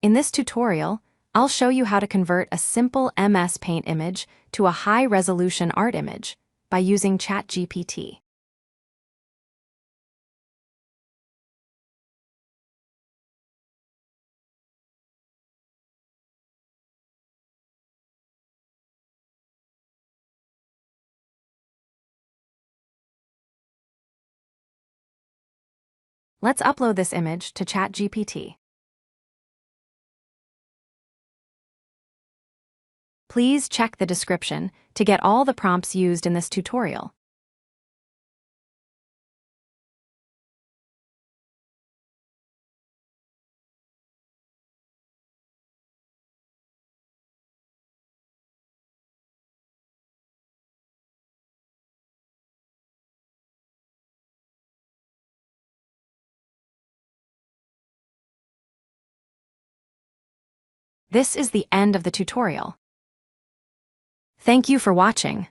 In this tutorial, I'll show you how to convert a simple MS Paint image to a high-resolution art image by using ChatGPT. Let's upload this image to ChatGPT. Please check the description to get all the prompts used in this tutorial. This is the end of the tutorial. Thank you for watching.